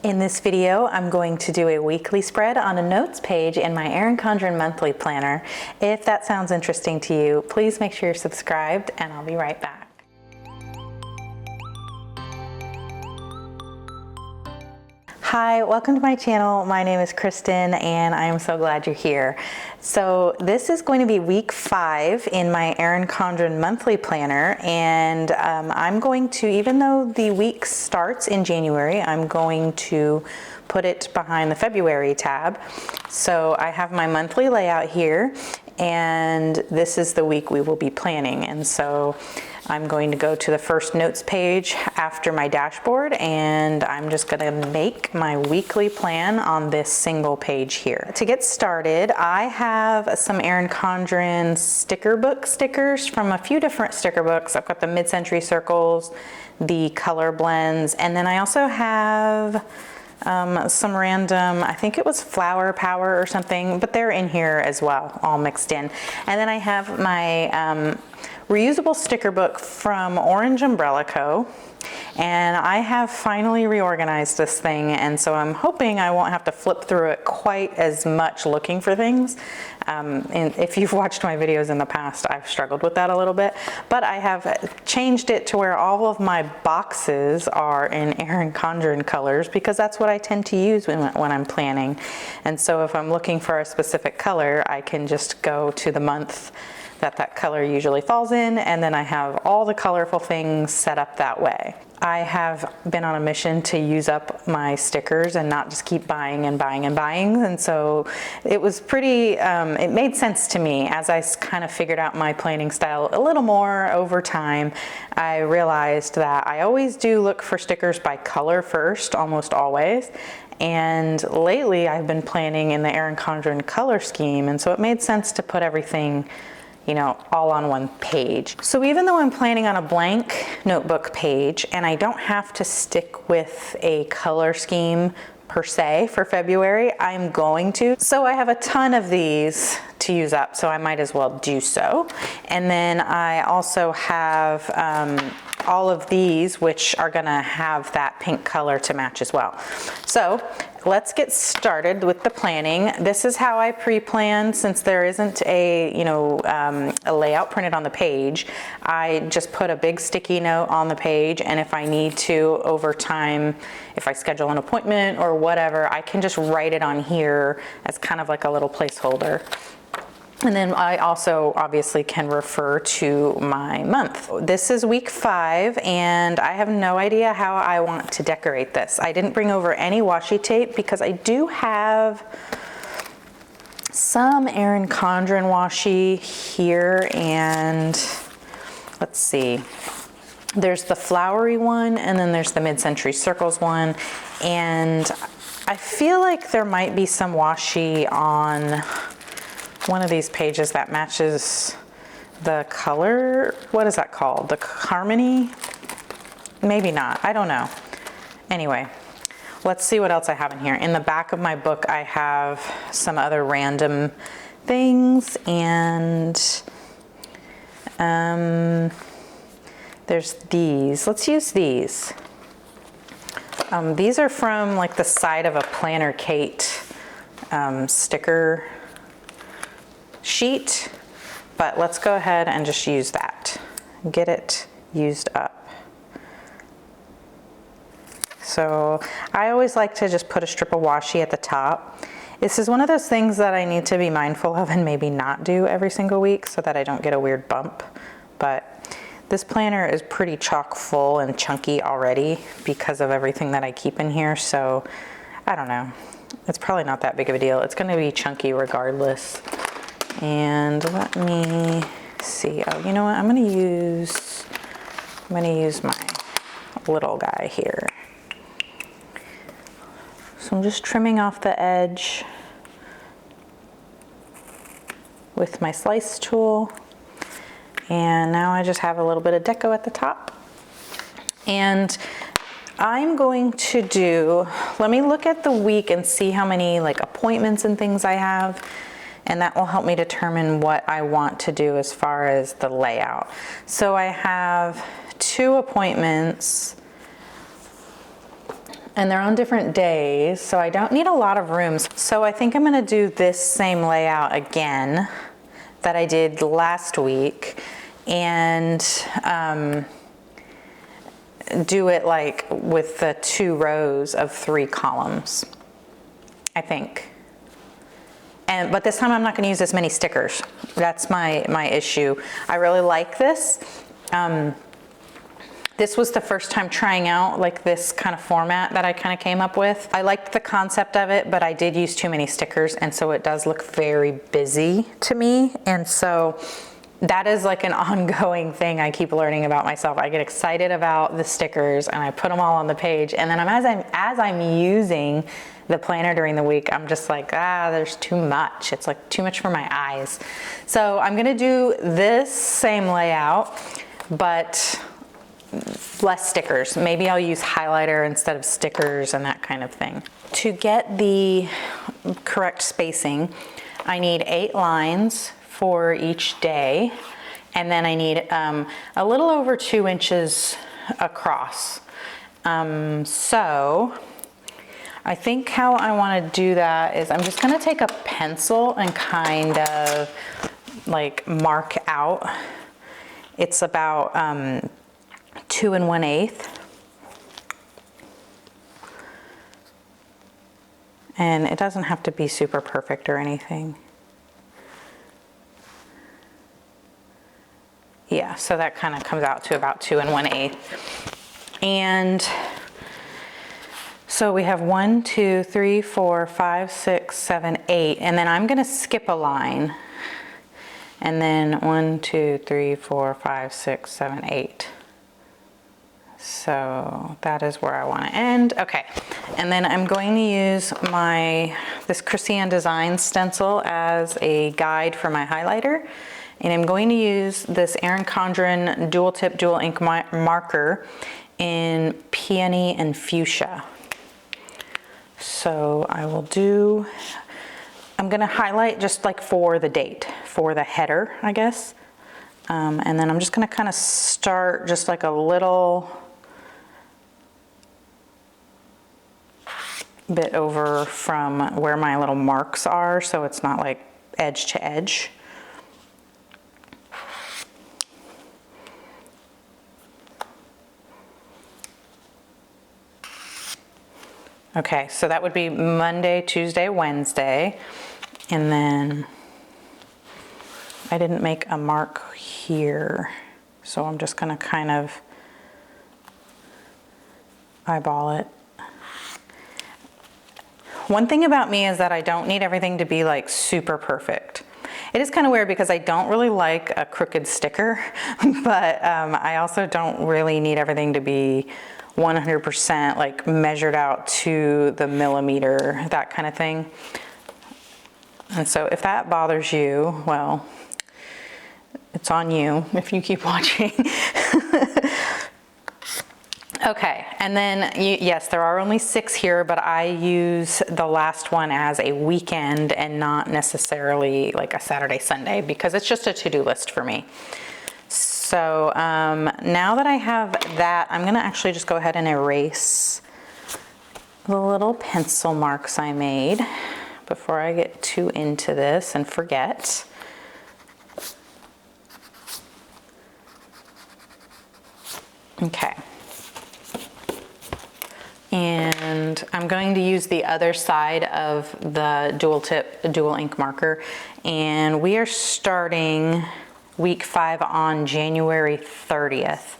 In this video, I'm going to do a weekly spread on a notes page in my Erin Condren monthly planner. If that sounds interesting to you, please make sure you're subscribed and I'll be right back. Hi, welcome to my channel. My name is Kristen and I am so glad you're here. So this is going to be week 5 in my Erin Condren monthly planner, and I'm going to, even though the week starts in January, I'm going to put it behind the February tab. So I have my monthly layout here, and this is the week we will be planning. And so I'm going to go to the first notes page after my dashboard, and I'm just going to make my weekly plan on this single page here. To get started, I have some Erin Condren sticker book stickers from a few different sticker books. I've got the mid-century circles, the color blends, and then I also have some random, I think it was flower power or something, but they're in here as well, all mixed in. And then I have my reusable sticker book from Orange Umbrella Co. And I have finally reorganized this thing, and so I'm hoping I won't have to flip through it quite as much looking for things. And if you've watched my videos in the past, I've struggled with that a little bit, but I have changed it to where all of my boxes are in Erin Condren colors, because that's what I tend to use when I'm planning. And so if I'm looking for a specific color, I can just go to the month that color usually falls in, and then I have all the colorful things set up that way. I have been on a mission to use up my stickers and not just keep buying and buying and buying, and so it was pretty, it made sense to me as I kind of figured out my planning style a little more over time. I realized that I always do look for stickers by color first, almost always. And lately I've been planning in the Erin Condren color scheme, and so it made sense to put everything, you know, all on one page. So even though I'm planning on a blank notebook page and I don't have to stick with a color scheme per se for February, I'm going to. So I have a ton of these to use up, so I might as well do so. And then I also have all of these, which are gonna have that pink color to match as well. So let's get started with the planning. This is how I pre-plan, since there isn't a, a layout printed on the page. I just put a big sticky note on the page, and if I need to over time, if I schedule an appointment or whatever, I can just write it on here as kind of like a little placeholder. And then I also obviously can refer to my month. This is week 5, and I have no idea how I want to decorate this. I didn't bring over any washi tape because I do have some Erin Condren washi here, and let's see. There's the flowery one, and then there's the mid-century circles one, and I feel like there might be some washi on one of these pages that matches the color. What is that called? The harmony? Maybe not, I don't know. Anyway, let's see what else I have in here. In the back of my book, I have some other random things, and there's these. Let's use these. These are from like the side of a Planner Kate sticker sheet, but let's go ahead and just use that, get it used up. So I always like to just put a strip of washi at the top. This is one of those things that I need to be mindful of and maybe not do every single week so that I don't get a weird bump. But this planner is pretty chock full and chunky already because of everything that I keep in here, so I don't know. It's probably not that big of a deal. It's gonna be chunky regardless. And let me see. Oh, you know what? I'm gonna use my little guy here. So I'm just trimming off the edge with my slice tool. And now I just have a little bit of deco at the top. And I'm going to do, let me look at the week and see how many like appointments and things I have. And that will help me determine what I want to do as far as the layout. So I have 2 appointments and they're on different days, so I don't need a lot of rooms. So I think I'm gonna do this same layout again that I did last week, and do it like with the 2 rows of 3 columns, I think. But this time I'm not going to use as many stickers. That's my issue. I really like this. This was the first time trying out like this kind of format that I kind of came up with. I liked the concept of it, but I did use too many stickers, and so it does look very busy to me. And so that is like an ongoing thing I keep learning about myself. I get excited about the stickers and I put them all on the page, and then as I'm using the planner during the week, I'm just like, there's too much. It's like too much for my eyes. So I'm gonna do this same layout, but less stickers. Maybe I'll use highlighter instead of stickers and that kind of thing. To get the correct spacing, I need 8 lines for each day, and then I need a little over 2 inches across. So I think how I want to do that is I'm just going to take a pencil and kind of like mark out. It's about 2 1/8. And it doesn't have to be super perfect or anything. Yeah, so that kind of comes out to about 2 1/8. And so we have 1, 2, 3, 4, 5, 6, 7, 8, and then I'm gonna skip a line. And then 1, 2, 3, 4, 5, 6, 7, 8. So that is where I want to end. Okay, and then I'm going to use this Christian Design stencil as a guide for my highlighter. And I'm going to use this Erin Condren dual tip dual ink marker in peony and fuchsia. So I'm gonna highlight just like for the date, for the header, I guess. And then I'm just gonna kind of start just like a little bit over from where my little marks are, so it's not like edge to edge. Okay, so that would be Monday, Tuesday, Wednesday, and then I didn't make a mark here, so I'm just gonna kind of eyeball it. One thing about me is that I don't need everything to be like super perfect. It is kind of weird because I don't really like a crooked sticker, but I also don't really need everything to be 100% like measured out to the millimeter, that kind of thing. And so if that bothers you, well, it's on you if you keep watching. Okay, and then yes, there are only 6 here, but I use the last one as a weekend and not necessarily like a Saturday, Sunday, because it's just a to-do list for me. So now that I have that, I'm gonna actually just go ahead and erase the little pencil marks I made before I get too into this and forget. Okay. And I'm going to use the other side of the dual tip, dual ink marker, and we are starting week 5 on January 30th.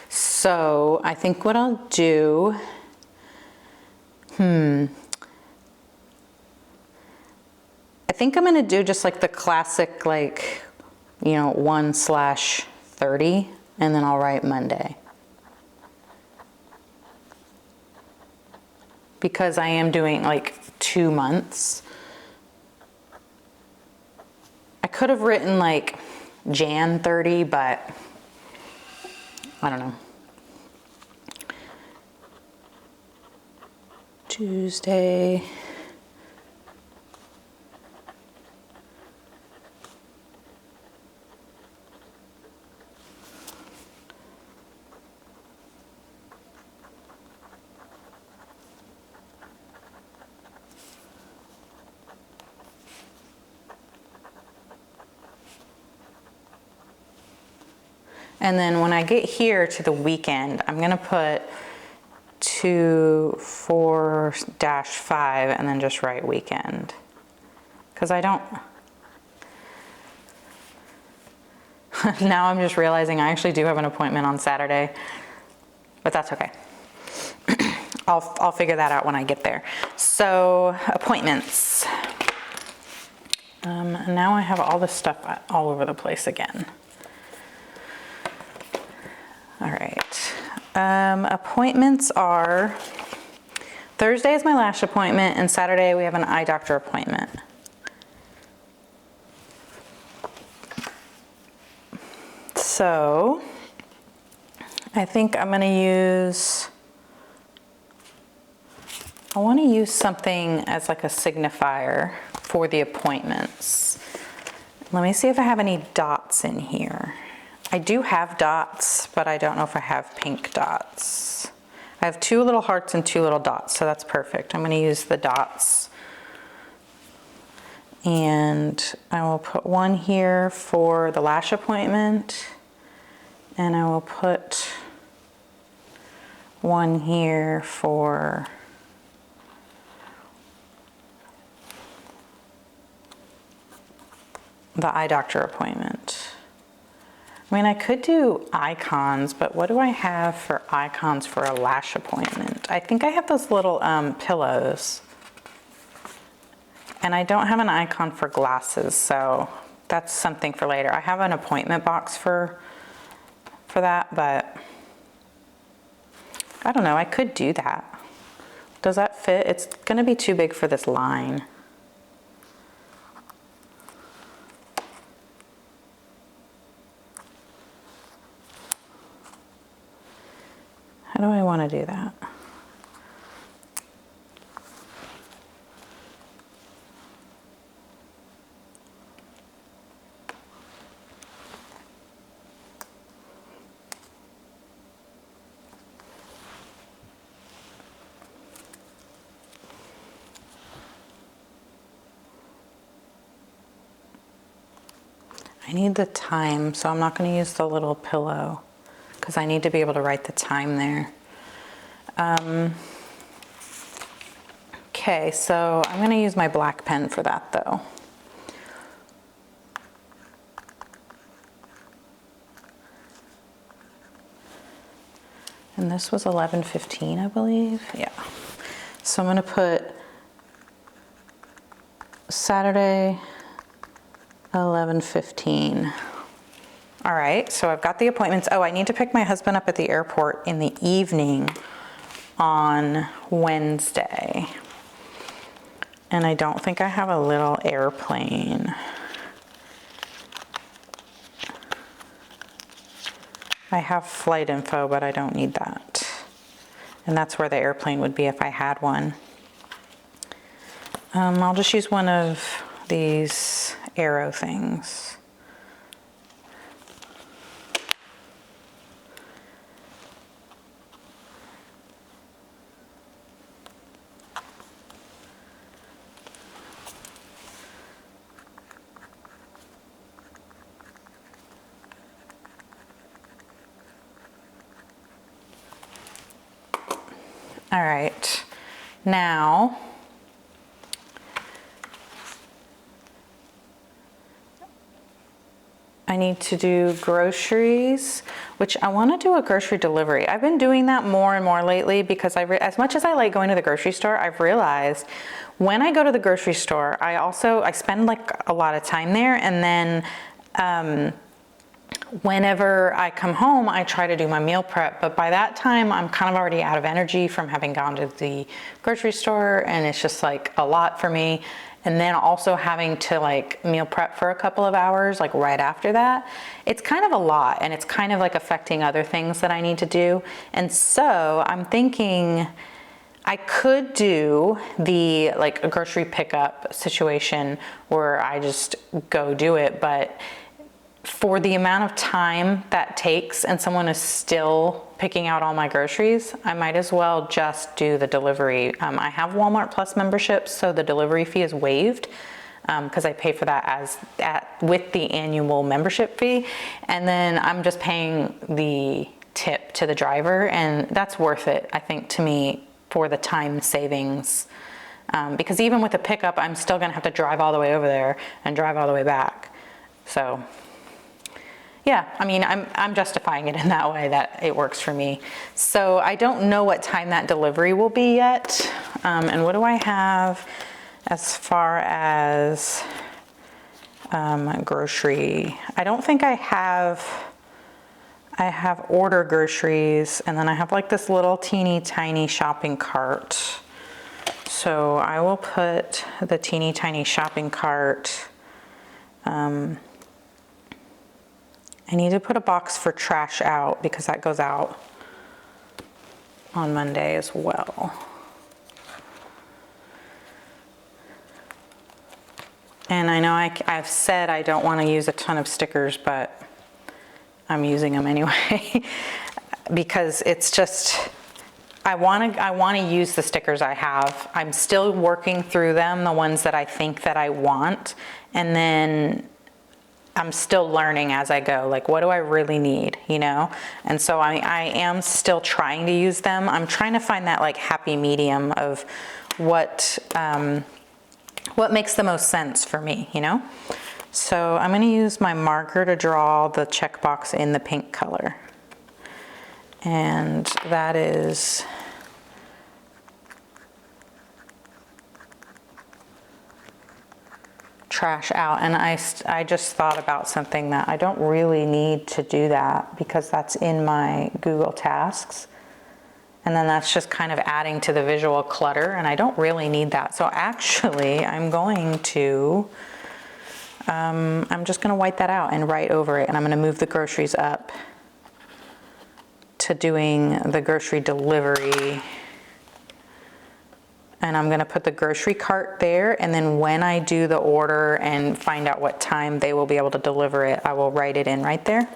So I think what I'll do, I think I'm gonna do just like the classic, like, 1/30, and then I'll write Monday. Because I am doing like 2 months. I could have written like Jan 30, but I don't know. Tuesday. And then when I get here to the weekend, I'm gonna put 24-5 and then just write weekend. Because I don't, now I'm just realizing I actually do have an appointment on Saturday, but that's okay. I'll figure that out when I get there. So appointments. Now I have all this stuff all over the place again. All right. Appointments are, Thursday is my lash appointment and Saturday we have an eye doctor appointment. So I think I'm gonna use, I wanna use something as like a signifier for the appointments. Let me see if I have any dots in here. I do have dots, but I don't know if I have pink dots. I have 2 little hearts and 2 little dots, so that's perfect. I'm gonna use the dots. And I will put one here for the lash appointment, and I will put one here for the eye doctor appointment. I mean, I could do icons, but what do I have for icons for a lash appointment? I think I have those little pillows. And I don't have an icon for glasses, so that's something for later. I have an appointment box for that, but I don't know, I could do that. Does that fit? It's gonna be too big for this line. How do I want to do that? I need the time, so I'm not going to use the little pillow because I need to be able to write the time there. Okay, so I'm going to use my black pen for that though. And this was 11:15, I believe. Yeah. So I'm going to put Saturday, 11:15. All right, so I've got the appointments. Oh, I need to pick my husband up at the airport in the evening on Wednesday. And I don't think I have a little airplane. I have flight info, but I don't need that. And that's where the airplane would be if I had one. I'll just use one of these arrow things. All right, now I need to do groceries, which I want to do a grocery delivery. I've been doing that more and more lately because as much as I like going to the grocery store, I've realized when I go to the grocery store, I spend like a lot of time there, and then whenever I come home, I try to do my meal prep, but by that time I'm kind of already out of energy from having gone to the grocery store, and it's just like a lot for me. And then also having to like meal prep for a couple of hours, like right after that, it's kind of a lot, and it's kind of like affecting other things that I need to do. And so I'm thinking I could do the like a grocery pickup situation where I just go do it, but for the amount of time that takes and someone is still picking out all my groceries, I might as well just do the delivery. I have Walmart Plus membership, so the delivery fee is waived. because I pay for that with the annual membership fee. And then I'm just paying the tip to the driver, and that's worth it, I think, to me, for the time savings. Because even with the pickup, I'm still gonna have to drive all the way over there and drive all the way back. So yeah, I mean, I'm justifying it in that way, that it works for me. So I don't know what time that delivery will be yet. And what do I have as far as grocery? I don't think I have order groceries, and then I have like this little teeny tiny shopping cart. So I will put the teeny tiny shopping cart. I need to put a box for trash out because that goes out on Monday as well. And I know I've said I don't want to use a ton of stickers, but I'm using them anyway because it's just, I want to use the stickers I have. I'm still working through them, the ones that I think that I want, and then I'm still learning as I go, like, what do I really need, you know? And so I am still trying to use them. I'm trying to find that like happy medium of what makes the most sense for me, you know? So I'm gonna use my marker to draw the checkbox in the pink color. And that is trash out. And I just thought about something that I don't really need to do that because that's in my Google Tasks. And then that's just kind of adding to the visual clutter, and I don't really need that. So actually I'm going to, I'm just gonna white that out and write over it, and I'm gonna move the groceries up to doing the grocery delivery. And I'm gonna put the grocery cart there, and then when I do the order and find out what time they will be able to deliver it, I will write it in right there.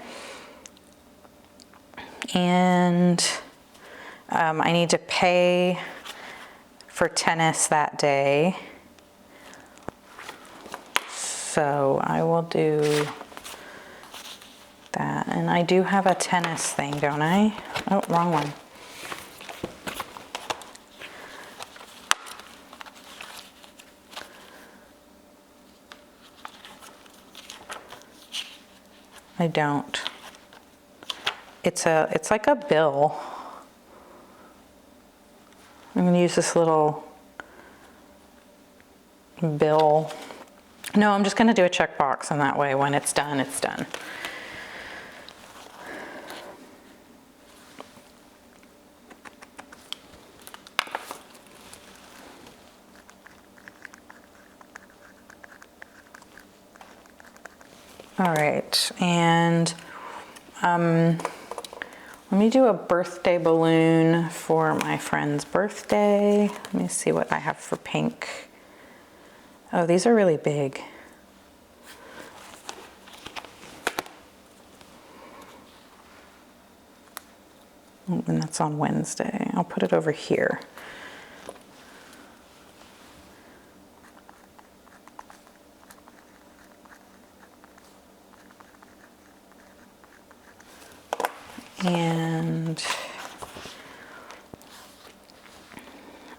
And I need to pay for tennis that day. So I will do that. And I do have a tennis thing, don't I? Oh, wrong one. I don't. It's like a bill. I'm gonna use this little bill. No, I'm just gonna do a checkbox, and that way when it's done, it's done. All right, and let me do a birthday balloon for my friend's birthday. Let me see what I have for pink. Oh, these are really big. And that's on Wednesday. I'll put it over here. And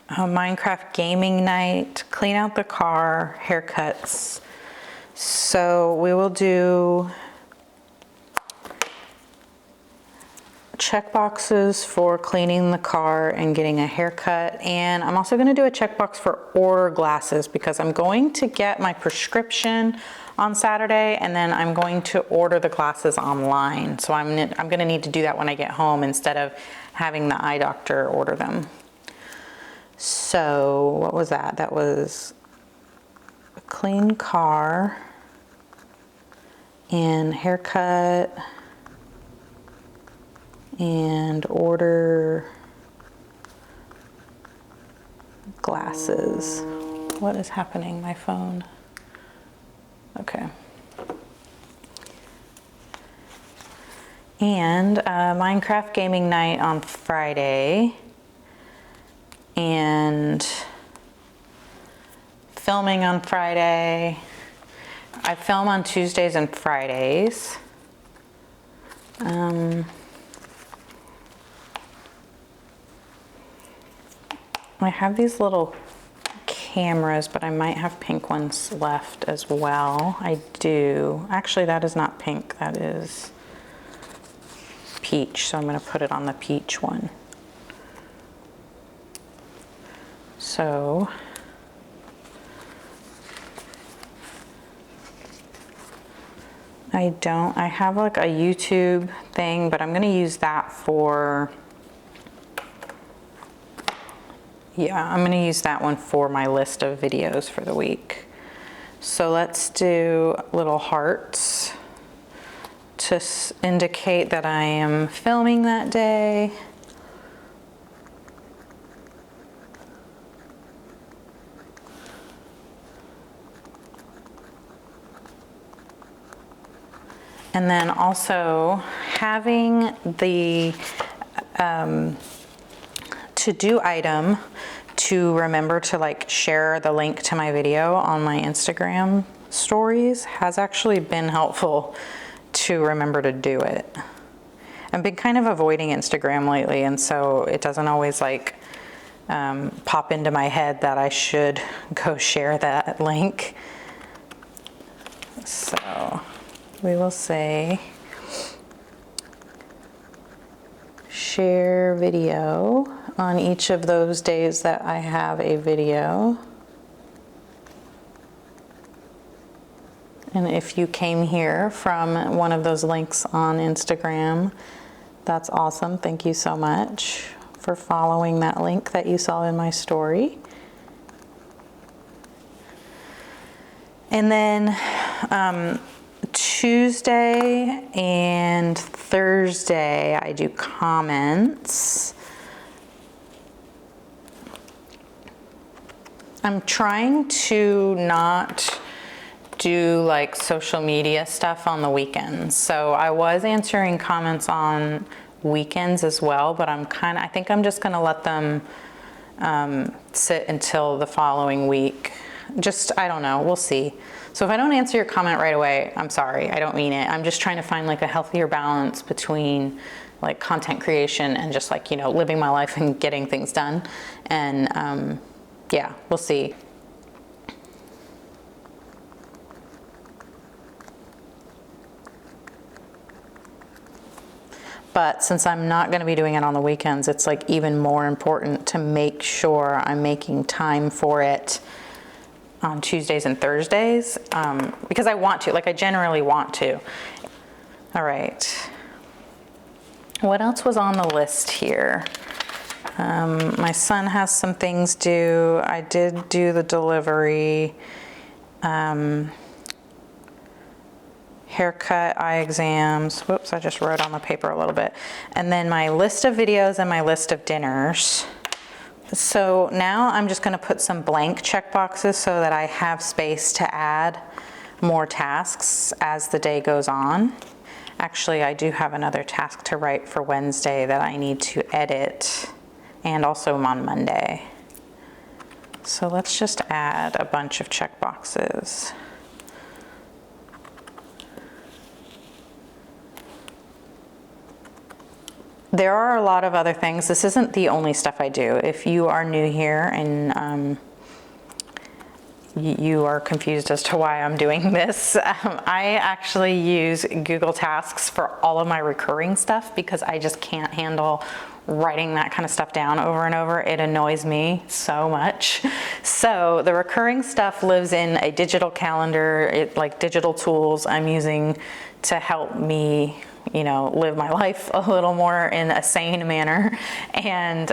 a Minecraft gaming night, clean out the car, haircuts. So we will do checkboxes for cleaning the car and getting a haircut. And I'm also gonna do a checkbox for order glasses because I'm going to get my prescription on Saturday, and then I'm going to order the glasses online. So I'm gonna need to do that when I get home instead of having the eye doctor order them. So what was that? That was a clean car and haircut and order glasses. What is happening? My phone. Okay. And Minecraft gaming night on Friday. And filming on Friday. I film on Tuesdays and Fridays. I have these little cameras, but I might have pink ones left as well. I do. Actually, that is not pink, that is peach, so I'm going to put it on the peach one. So I have like a YouTube thing, but I'm going to use that for, yeah, I'm going to use that one for my list of videos for the week. So let's do little hearts to indicate that I am filming that day. And then also having the to-do item to remember to like share the link to my video on my Instagram stories has actually been helpful to remember to do it. I've been kind of avoiding Instagram lately, and so it doesn't always like pop into my head that I should go share that link. So we will say share video on each of those days that I have a video. And if you came here from one of those links on Instagram, that's awesome. Thank you so much for following that link that you saw in my story. And then Tuesday and Thursday, I do comments. I'm trying to not do like social media stuff on the weekends. So I was answering comments on weekends as well, but I think I'm just gonna let them sit until the following week. I don't know, we'll see. So if I don't answer your comment right away, I'm sorry, I don't mean it. I'm just trying to find like a healthier balance between like content creation and just like, you know, living my life and getting things done. And yeah, we'll see. But since I'm not going to be doing it on the weekends, it's like even more important to make sure I'm making time for it on Tuesdays and Thursdays, because I want to, like I generally want to. All right. What else was on the list here? My son has some things due. I did do the delivery. Haircut, eye exams. Whoops, I just wrote on the paper a little bit. And then my list of videos and my list of dinners. So now I'm just going to put some blank check boxes so that I have space to add more tasks as the day goes on. Actually, I do have another task to write for Wednesday that I need to edit, and also on Monday. So let's just add a bunch of check boxes. There are a lot of other things. This isn't the only stuff I do. If you are new here and you are confused as to why I'm doing this, I actually use Google Tasks for all of my recurring stuff because I just can't handle writing that kind of stuff down over and over. It annoys me so much. So the recurring stuff lives in a digital calendar, like digital tools I'm using to help me, you know, live my life a little more in a sane manner. And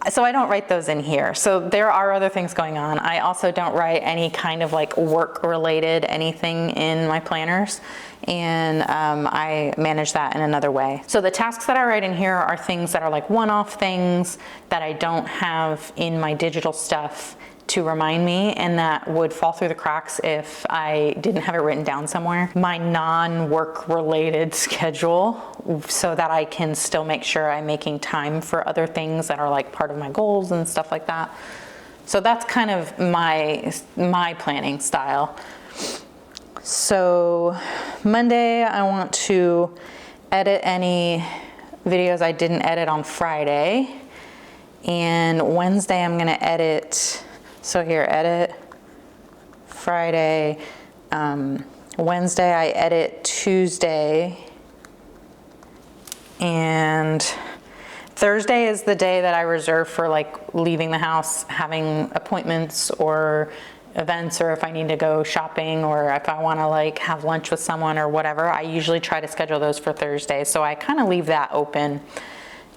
so I don't write those in here. So there are other things going on. I also don't write any kind of like work related anything in my planners. And I manage that in another way. So the tasks that I write in here are things that are like one-off things that I don't have in my digital stuff to remind me, and that would fall through the cracks if I didn't have it written down somewhere. My non-work related schedule, so that I can still make sure I'm making time for other things that are like part of my goals and stuff like that. So that's kind of my planning style. So Monday, I want to edit any videos I didn't edit on Friday. And Wednesday, I'm gonna edit, so here, edit, Friday. Wednesday, I edit Tuesday. And Thursday is the day that I reserve for like leaving the house, having appointments or events, or if I need to go shopping, or if I want to like have lunch with someone or whatever. I usually try to schedule those for Thursday, so I kind of leave that open.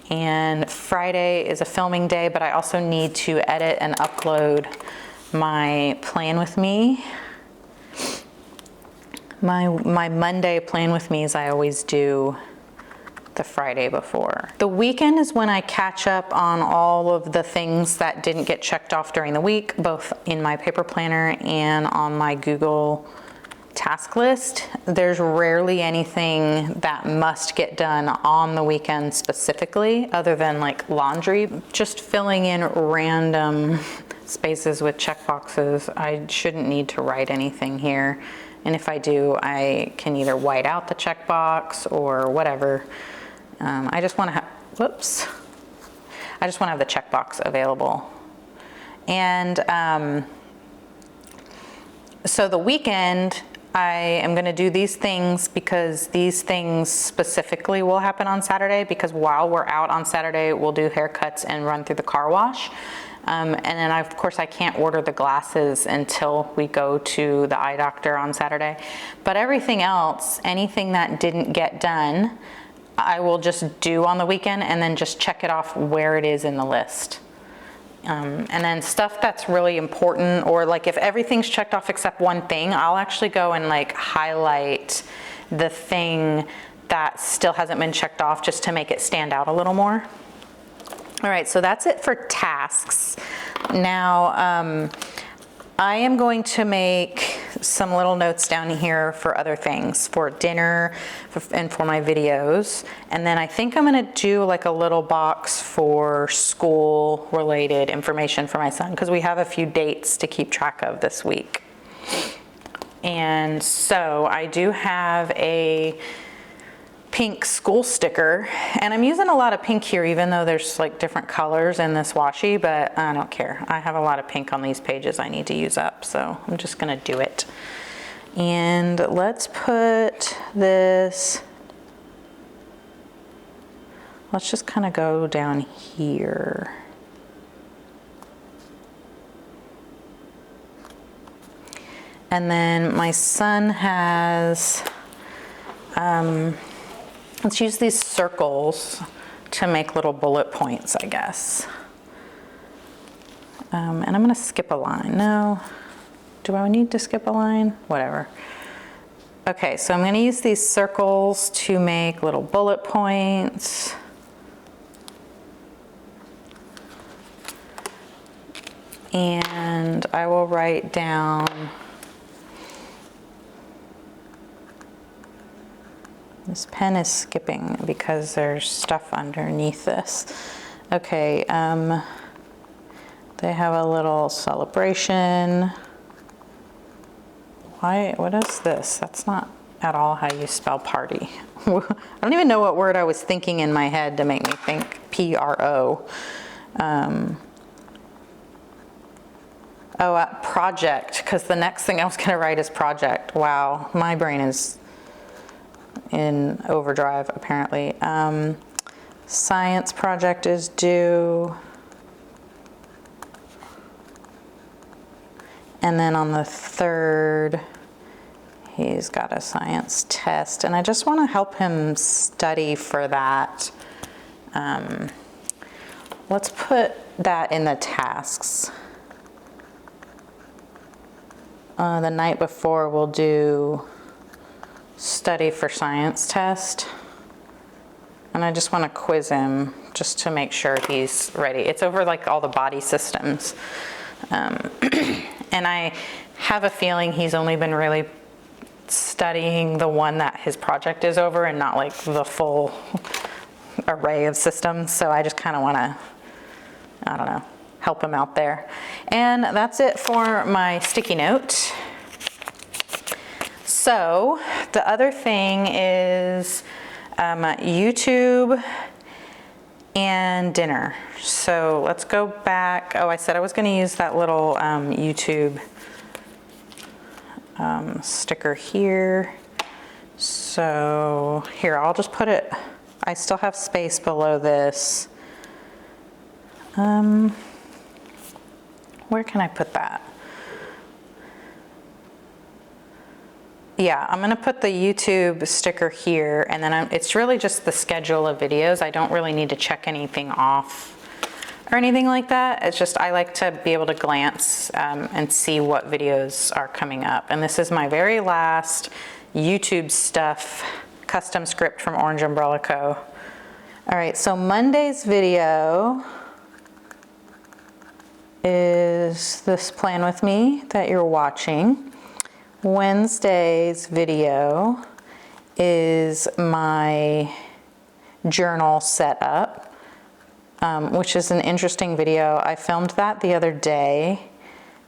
And Friday is a filming day, but I also need to edit and upload my plan with me. My Monday plan with me's I always do the Friday before. The weekend is when I catch up on all of the things that didn't get checked off during the week, both in my paper planner and on my Google task list. There's rarely anything that must get done on the weekend specifically, other than like laundry. Just filling in random spaces with check boxes. I shouldn't need to write anything here. And if I do, I can either white out the checkbox or whatever. I just want to have, I just want to have the checkbox available. And so the weekend, I am going to do these things because these things specifically will happen on Saturday, because while we're out on Saturday, we'll do haircuts and run through the car wash. And then of course I can't order the glasses until we go to the eye doctor on Saturday. But everything else, anything that didn't get done, I will just do on the weekend and then just check it off where it is in the list. And then stuff that's really important, or like if everything's checked off except one thing, I'll actually go and like highlight the thing that still hasn't been checked off just to make it stand out a little more. All right, so that's it for tasks. Now, I am going to make some little notes down here for other things, for dinner and for my videos. And then I think I'm gonna do like a little box for school related information for my son, because we have a few dates to keep track of this week. And so I do have a pink school sticker, and I'm using a lot of pink here, even though there's like different colors in this washi, but I don't care. I have a lot of pink on these pages I need to use up, so I'm just gonna do it. And let's put this, let's just kind of go down here. And then my son has, let's use these circles to make little bullet points, I guess. And I'm gonna skip a line. No, do I need to skip a line? Whatever. Okay, so I'm gonna use these circles to make little bullet points. And I will write down, this pen is skipping because there's stuff underneath this. Okay, they have a little celebration. Why, what is this? That's not at all how you spell party. I don't even know what word I was thinking in my head to make me think P-R-O. Project, because the next thing I was gonna write is project. Wow, my brain is in overdrive apparently. Science project is due. And then on the 3rd, he's got a science test, and I just want to help him study for that. Let's put that in the tasks. The night before we'll do study for science test. And I just want to quiz him just to make sure he's ready. It's over like all the body systems. And I have a feeling he's only been really studying the one that his project is over and not like the full array of systems. So I just kind of want to, I don't know, help him out there. And that's it for my sticky note. So the other thing is YouTube and dinner. So let's go back. Oh, I said I was going to use that little YouTube sticker here. So here, I'll just put it, I still have space below this. Where can I put that? Yeah, I'm gonna put the YouTube sticker here, and then it's really just the schedule of videos. I don't really need to check anything off or anything like that. It's just, I like to be able to glance and see what videos are coming up. And this is my very last YouTube stuff, custom script from Orange Umbrella Co. All right, so Monday's video is this plan with me that you're watching. Wednesday's video is my journal setup, which is an interesting video. I filmed that the other day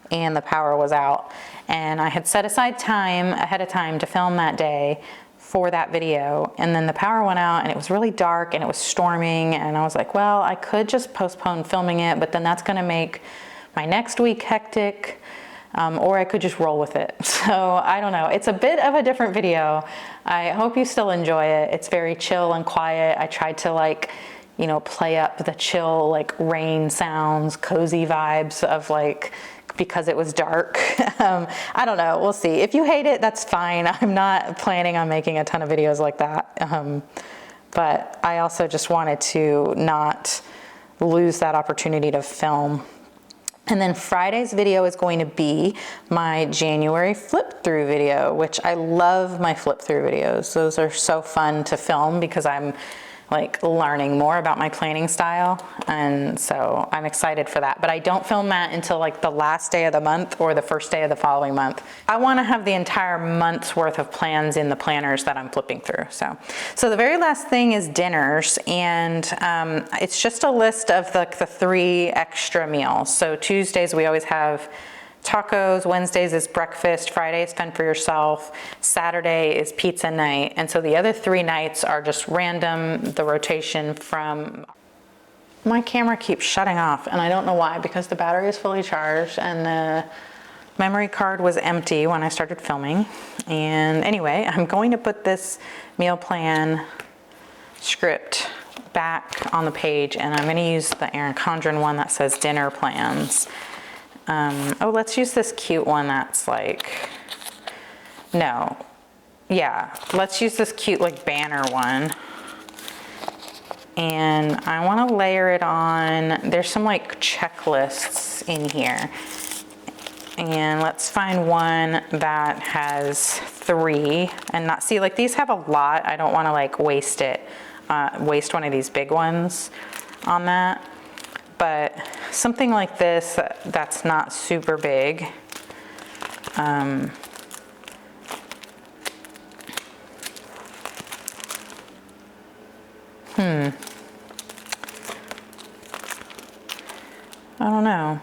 and the power was out, and I had set aside time ahead of time to film that day for that video, and then the power went out and it was really dark and it was storming, and I was like, well, I could just postpone filming it, but then that's gonna make my next week hectic. Or I could just roll with it. So I don't know. It's a bit of a different video. I hope you still enjoy it. It's very chill and quiet. I tried to play up the chill, rain sounds, cozy vibes of because it was dark. I don't know. We'll see. If you hate it, that's fine. I'm not planning on making a ton of videos like that. But I also just wanted to not lose that opportunity to film. And then Friday's video is going to be my January flip through video, which I love my flip through videos. Those are so fun to film because I'm learning more about my planning style. And so I'm excited for that. But I don't film that until the last day of the month or the first day of the following month. I want to have the entire month's worth of plans in the planners that I'm flipping through. So the very last thing is dinners, and it's just a list of the 3 extra meals. So Tuesdays we always have tacos, Wednesdays is breakfast, Friday is fun for yourself, Saturday is pizza night, and so the other 3 nights are just random, the rotation from... My camera keeps shutting off, and I don't know why, because the battery is fully charged and the memory card was empty when I started filming. And anyway, I'm going to put this meal plan script back on the page, and I'm going to use the Erin Condren one that says dinner plans. Oh, let's use this cute one that's let's use this cute banner one. And I want to layer it on, there's some checklists in here. And let's find one that has 3 and not, see, these have a lot. I don't want to waste waste one of these big ones on that. But something like this that's not super big. I don't know.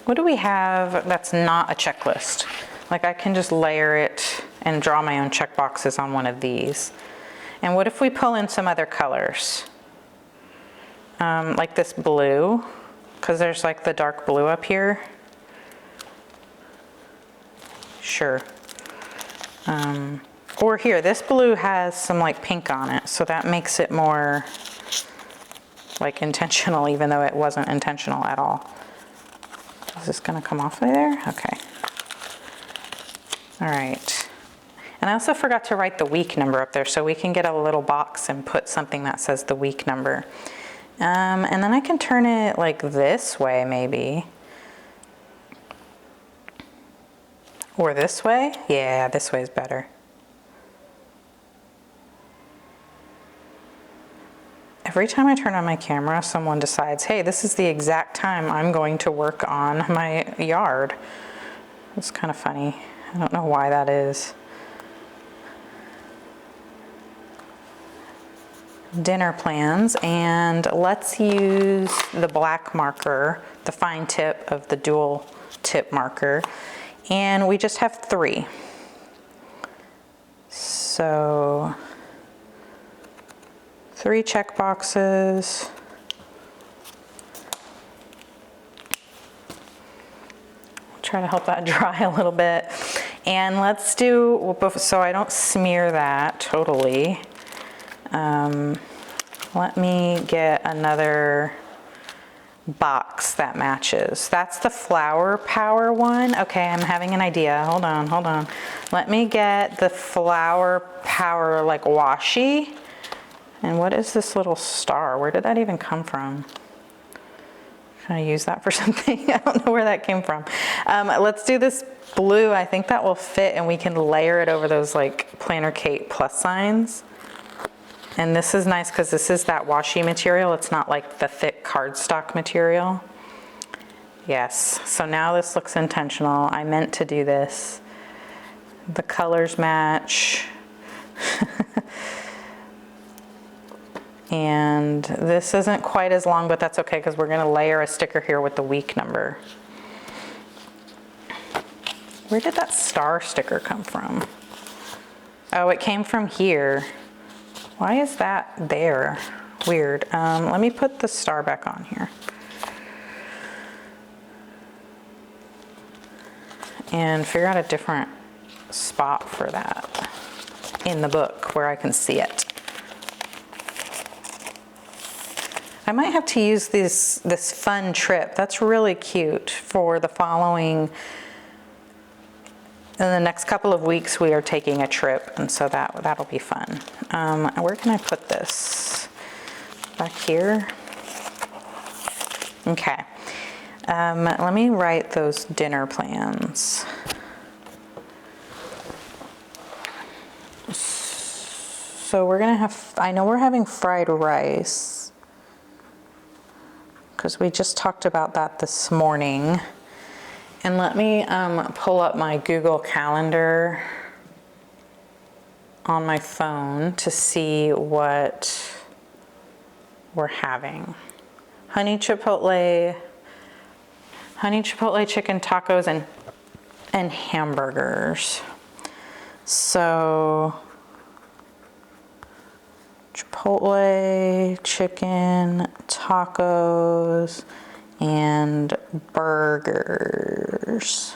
What do we have that's not a checklist? I can just layer it and draw my own check boxes on one of these. And what if we pull in some other colors? Like this blue, because there's the dark blue up here. Sure. Or here, this blue has some pink on it, so that makes it more intentional, even though it wasn't intentional at all. Is this gonna come off of there? Okay. All right. And I also forgot to write the week number up there, so we can get a little box and put something that says the week number. And then I can turn it this way maybe. Or this way? Yeah, this way is better. Every time I turn on my camera, someone decides, hey, this is the exact time I'm going to work on my yard. It's kind of funny. I don't know why that is. dinner plans, and let's use the black marker, the fine tip of the dual tip marker, and we just have 3. So 3 check boxes. Try to help that dry a little bit. And let's do, so I don't smear that totally. Let me get another box that matches. That's the Flower Power one. Okay, I'm having an idea. Hold on. Let me get the Flower Power like washi. And what is this little star? Where did that even come from? Can I use that for something? I don't know where that came from. Let's do this blue. I think that will fit, and we can layer it over those like Planner Kate plus signs. And this is nice because this is that washi material. It's not like the thick cardstock material. Yes, so now this looks intentional. I meant to do this. The colors match. And this isn't quite as long, but that's okay because we're gonna layer a sticker here with the week number. Where did that star sticker come from? Oh, it came from here. Why is that there? Weird. Let me put the star back on here. And figure out a different spot for that in the book where I can see it. I might have to use this fun trip. That's really cute for the following. In the next couple of weeks, we are taking a trip, and so that'll be fun. Where can I put this? Back here? Okay. Let me write those dinner plans. So we're gonna have, I know we're having fried rice, because we just talked about that this morning. And let me pull up my Google Calendar on my phone to see what we're having. Honey chipotle chicken tacos and hamburgers. So chipotle chicken tacos and burgers.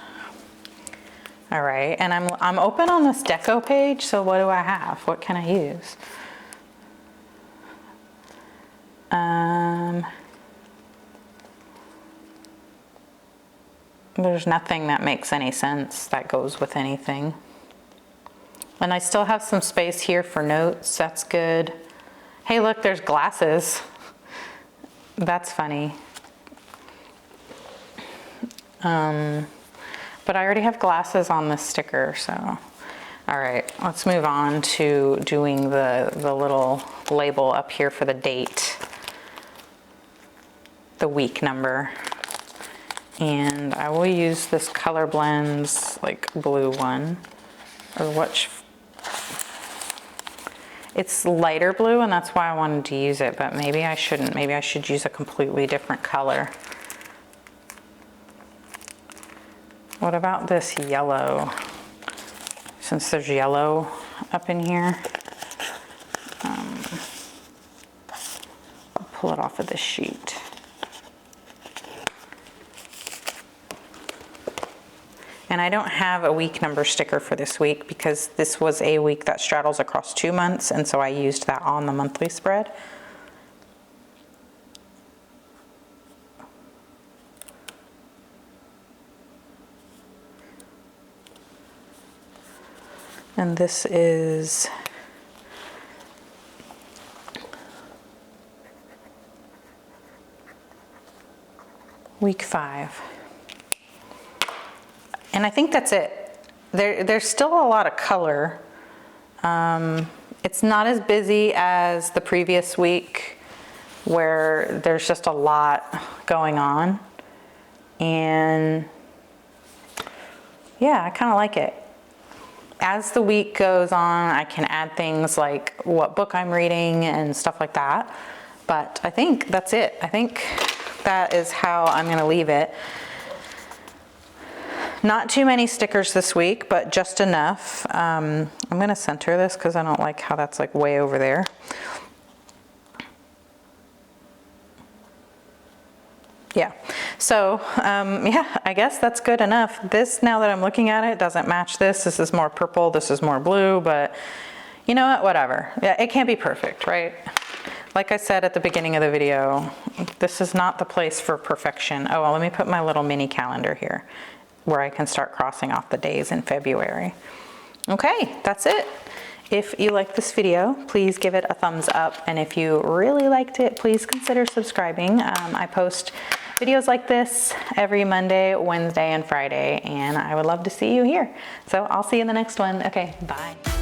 All right, and I'm open on this deco page, so what do I have? What can I use? There's nothing that makes any sense that goes with anything. And I still have some space here for notes, that's good. Hey, look, there's glasses. That's funny. But I already have glasses on this sticker, so. All right, let's move on to doing the little label up here for the date, the week number. And I will use this Color Blends, like blue one, or which, it's lighter blue, and that's why I wanted to use it, but maybe I shouldn't. Maybe I should use a completely different color. What about this yellow? Since there's yellow up in here, I'll pull it off of this sheet. And I don't have a week number sticker for this week because this was a week that straddles across 2 months, and so I used that on the monthly spread. And this is week 5. And I think that's it. There's still a lot of color. It's not as busy as the previous week where there's just a lot going on. And yeah, I kind of like it. as the week goes on, I can add things like what book I'm reading and stuff like that. But I think that's it. I think that is how I'm gonna leave it. Not too many stickers this week, but just enough. I'm gonna center this because I don't like how that's like way over there. Yeah, so yeah, I guess that's good enough. This, now that I'm looking at it, doesn't match this. This is more purple, this is more blue, but you know what, whatever. Yeah, it can't be perfect, right? Like I said at the beginning of the video, this is not the place for perfection. Oh, well, let me put my little mini calendar here where I can start crossing off the days in February. Okay, that's it. If you liked this video, please give it a thumbs up. And if you really liked it, please consider subscribing. I post videos like this every Monday, Wednesday, and Friday, and I would love to see you here. So I'll see you in the next one. Okay, bye.